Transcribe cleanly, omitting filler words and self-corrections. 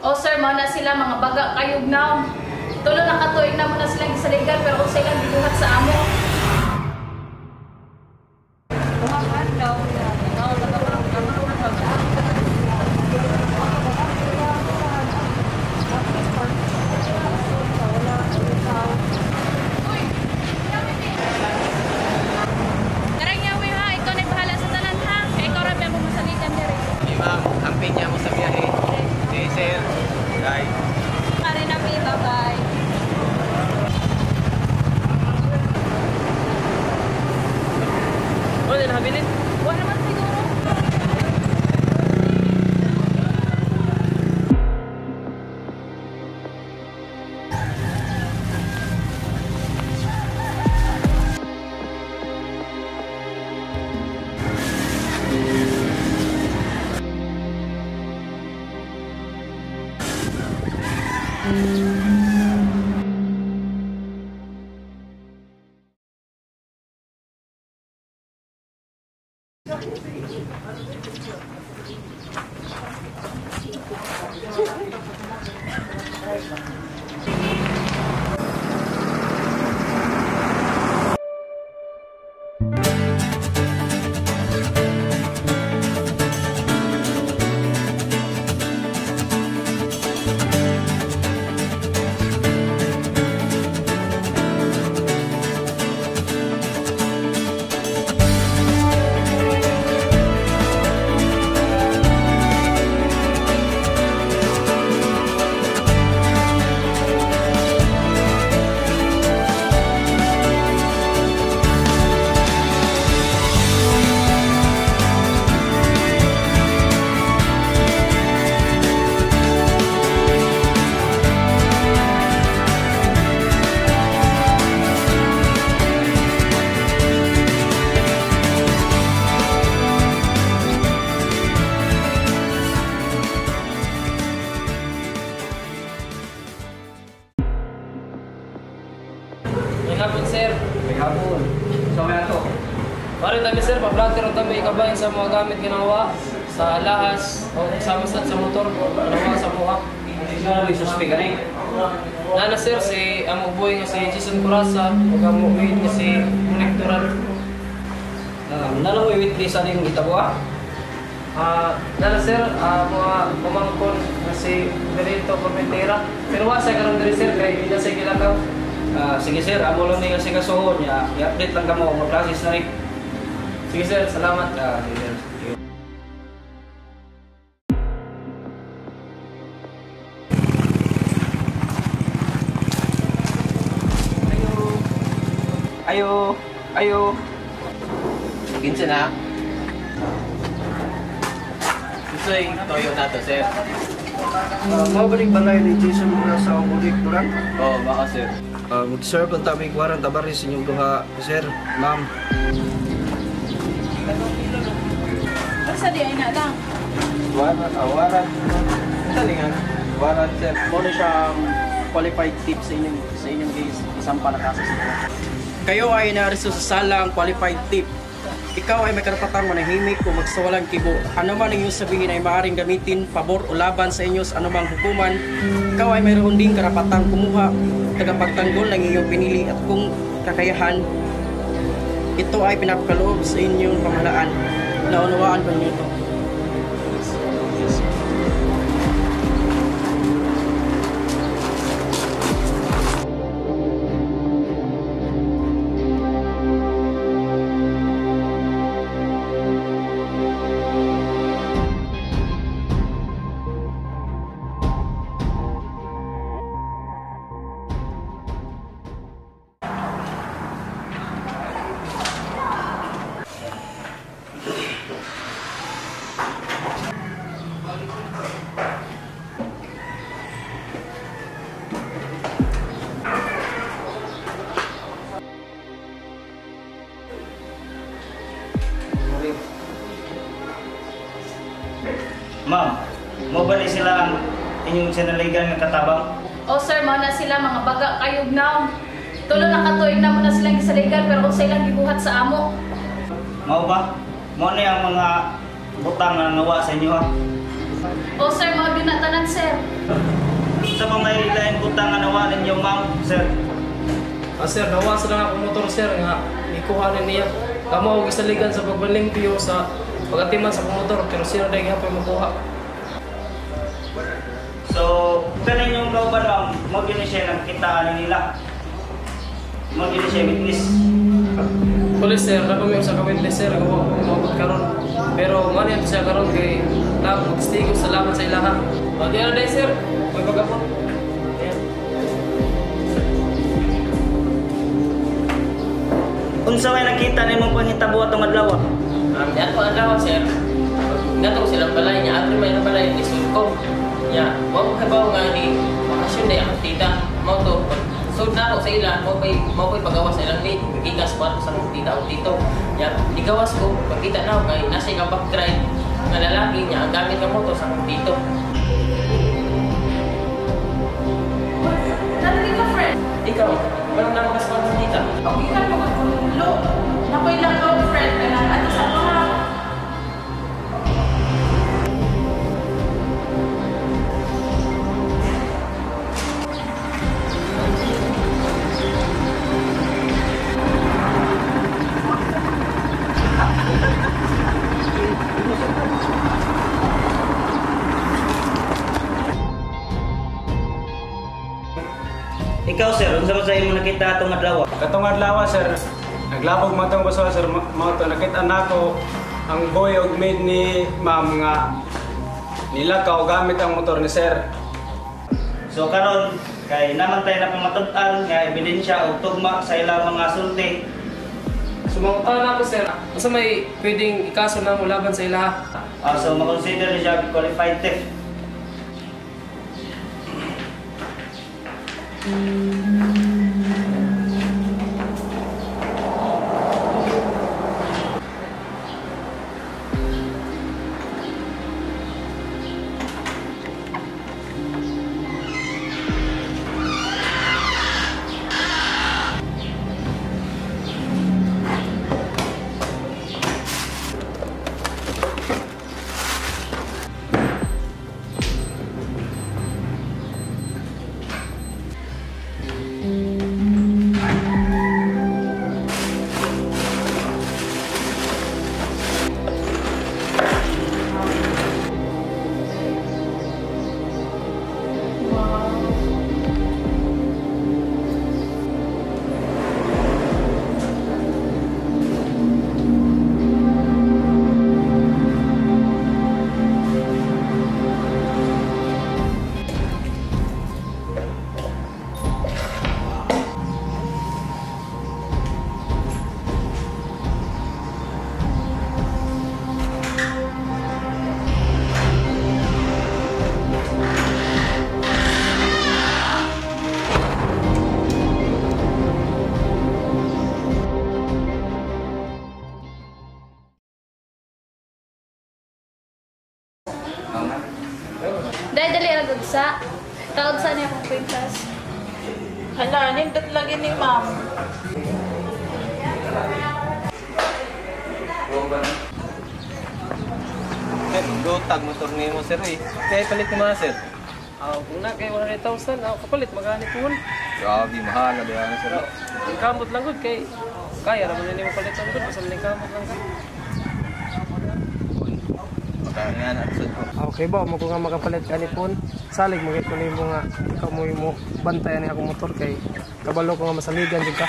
O sir, mao na sila mga baga kayog now. Tulo na katuig na mo na silang gisaligan pero kung silang gibuhat sa amo. Karang yawi ha, ikaw na bahala sa tanan ha. Kaya ikaw rin mo masaligan niya rin. Hey ma'am, hamping niya mo sa biyahe. Hey sir, bye. Kare na bye-bye. Ano na habilin? Wala naman siguro. May hapon sir. May hapon. So may ato. Mari tabi sir, pa-flatter o tabi ikabahin sa mga gamit ginawa sa lahas o kasama sa motor ginawa sa buhak. Sino may suspect ani? Nana sir, si ang uboy nga si Jason Curasa o ang uboy nga si Monektoran. Nala mo witness ani yung gitabo ah? Nana sir, mga pamangkon nga si Benito Formentera. Pero wasa ka lang diri sir, kaya hindi na siya kilakaw. Sige sir, amo lang ni kasi kasuhon niya. I-update lang kamo mag-process na rin. Sige sir, salamat. Sige sir. Ayo. Ayo. Kinsa na? Ito yung toyo na to sir. Mabalik balay ni Jason mula sa Monektoran. Oo, baka sir. Mag-serve ang tabing warang tabaris inyong duha, sir, ma'am. Basta di ay na lang. Waran. Talingan. Waran, sir. Muna siyang qualified tip sa inyong isang palakasan. Kayo ay nariso sa salang qualified tip. Ikaw ay may karapatang manahimik kung magsawalang kibo. Ano man ang iyong sabihin ay maaaring gamitin, pabor o laban sa inyo sa anumang hukuman. Ikaw ay mayroon ding karapatang kumuha, tagapagtanggol ng iyong pinili at kung kakayahan, ito ay pinapakaloob sa inyong pamahalaan. Naunawaan ba niyo ito? Ma'am, mo ba ni sila ang inyong sinaligan nga katabang? O sir, mao na sila mga baga kayog now. Tulo na katuig na mo na silang gisaligan pero kung silang gibuhat sa amo. Mao ba? Mo na ang mga butang na nawa sa inyo ha? O sir, mga ginatanan sir. Sa mga may lain butang nga nawa ninyo, ma'am, sir. Sir, nawas lang ako motor sir nga ikuhanin niya. Kamo og isaligan sa pagbalimpyo sa pagatiman sa motor pero sir dai gyapon makuha. So, kanin yung kauban, ma'am, mag-ini siya nagkitaan nila. Mag-ini siya witness. Police sir, nagumi sa witness sir nga wa mo karon. Pero man yan siya karon kay tao testigo salamat sa ilaha. O di na dai sir, may pagapon. Ayan. Unsa may nakita nimo pangitabo atong adlaw? Yan po adlaw sir. Gatong silang balay niya. At may balay ni Sulko. Ya, mo kabaw nga ni bakasyon day ang tita. Mo to. So na ako sa ila, mo ko'y pagawas sa ilang ni. Gigas pa sa tita o tito. Ya, igawas ko. Pagkita na ako kay nasa nga backdrive nga lalaki niya ang gamit ng motor sa tito. Narinig ka, friend? Ikaw, walang nakakaspan sa tita. Okay ka mo magkulo. Nakoy lang ka, friend. Kailangan ato sa mga. Ikaw, sir, unsa man sa imo nakita atong adlaw? Katong adlaw sir, naglabog man tong baso sir, mao to nakita nako ang boy og maid ni ma'am nga nilakaw gamit ang motor ni sir. So karon kay naman tayo na pamatud-an nga ebidensya og tugma sa ilang mga sulti. Sumangutan na ako sir. Asa may pwedeng ikaso na mo laban sa ilaha? So makonsider ni siya qualified theft. Dali agad sa. Tawag sa niya akong kwintas. Hala, nindot lagi ni ma'am. Dotag motor ni mo sir eh. Kaya palit ni mga sir. Kung na kay 100,000, kapalit magani po. Grabe, mahal na ba sir? Ang kamot lang gud kay kaya ra man ni mo palitan gud basta man kamot lang gud. Makanya na sir ko. Okay ba mo ko nga makapalit ka ni pon? Salig mo kay kunin mo nga ikaw mo bantayan ni akong motor kay kabalo ko nga masaligan jud ka.